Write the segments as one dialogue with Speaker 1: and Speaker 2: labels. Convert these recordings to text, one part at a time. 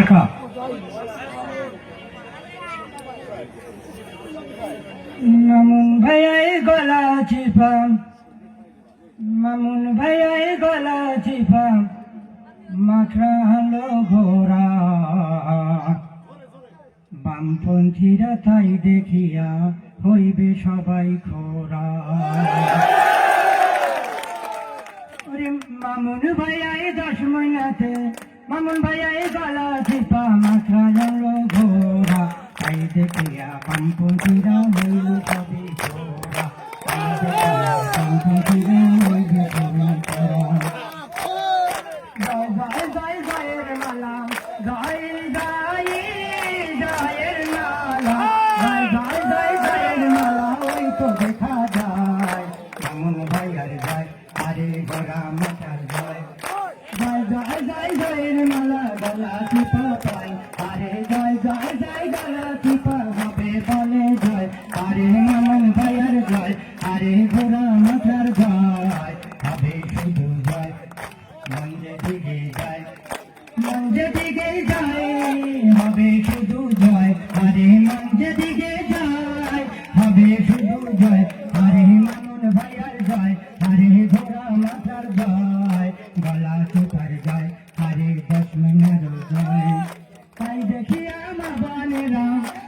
Speaker 1: লেখা।
Speaker 2: মামুন ভাইয়াই গলা চিপা, মামুন ভাইয়াই গলা চিপা মাখরালো ঘোরা, বামপন্থীরা তাই দেখিয়া হইবে সবাই খোরা। ওরে মামুন ভাইয়াই 10 মহিনাতে, মামুন ভাইয়াই গলা চিপা মাখরালো ঘোরা, তাই দেখিয়া বামপন্থীরা হইল সবই খোরা, তাই দেখিয়া বামপন্থীরা হইবে সবই খোরা। জয় জয় জয়ের মালা, জয় জয় জয়ের মালা, জয় জয় জয় জয়ের মালা, ওই তো দেখা যায় মামুন ভাইয়ার জয়, আরে গোরা মাথার জয়। জয় জয় জয় জয়ের মালা গলা চিপা পাই, আরে জয় জয় জয় গলা চিপা হবে বলে জয়, আরে মামুন ভাইয়ার জয়, আরে গোরা মাথার জয়, হবে শুধু জয়। মন যেদিকে যায়, মন যেদিকে যায় হবে শুধু জয়, আরে মন যেদিকে যায় হবে শুধু জয়, আরে মামুন ভাইয়ার জয়, আরে ঘোড়া মাথার জয়, গলা চিপার জয়, আরে 10 মহিনার জয়। তাই দেখিয়া মা বোনেরা,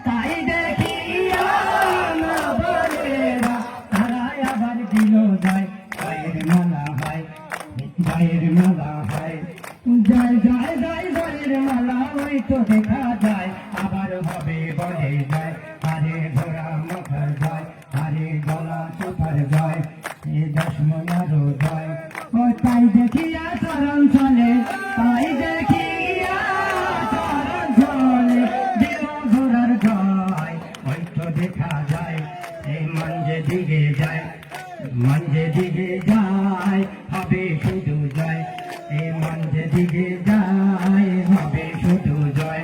Speaker 2: তাই দেখিয়া মা বোনেরা, তারা আবার দিল জয়, জয়ের মালা হয়, জয়ের মালা হয়। জয় জয় জয় জয়ের মালা, ওই তো দেখা যায় আবার হবে বলে জয়, আরে ঘোড়া মাথার জয়, আরে গলা চিপার জয়, এ 10 মহিনার জয়। ও তাই দেখিয়া চরণ চলে, তাই দেখিয়া চরণ চলে, দেব ঘোড়ার জয়, ওই তো দেখা যায় এই মন যেদিকে যায়, মন যেদিকে যায় হবে শুধু জয়, এই মন যেদিকে যায় হবে শুধু জয়।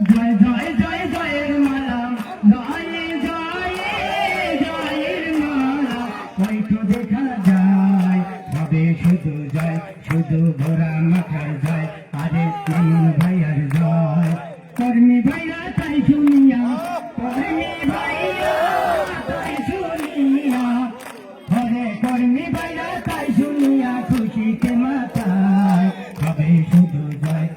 Speaker 2: জয় জয় জয় জয়ের মালা, জয় জয় জয়ের মালা, ওই তো দেখা যায় হবে শুধু জয়, শুধু ঘোড়া মাথার জয়, আরে মামুন ভাইয়ার জয়। কর্মী ভাইরা তাই শুনিয়া, কর্মী ভাইরা তাই শুনিয়া, হরে কর্মী ভাইরা তাই শুনিয়া খুশিতে মাতায় হবে শুধু জয়,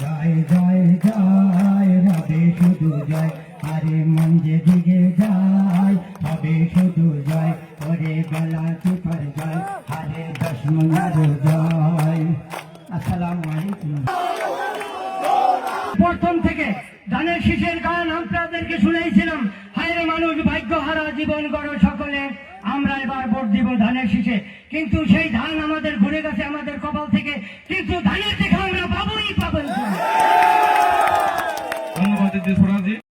Speaker 2: জয় জয় জয় হবে শুধু জয়, আরে মন যেদিকে যায় হবে শুধু জয়, ওরে গলা চিপার জয়, আরে 10 মহিনার জয়। আসসালামু আলাইকুম। প্রথম থেকে ধানের শীষের গান আপনাদেরকে শুনেছিলাম, হায়রে মানুষ ভাগ্য হারা জীবন গড় সকলে, আমরা এবার ভোট দিব ধানের শীষে, কিন্তু সেই ধান আমাদের ঘুরে গেছে আমাদের কপাল থেকে, কিন্তু ধানের থেকে আমরা পাবোই পাবো।
Speaker 1: ধন্যবাদ।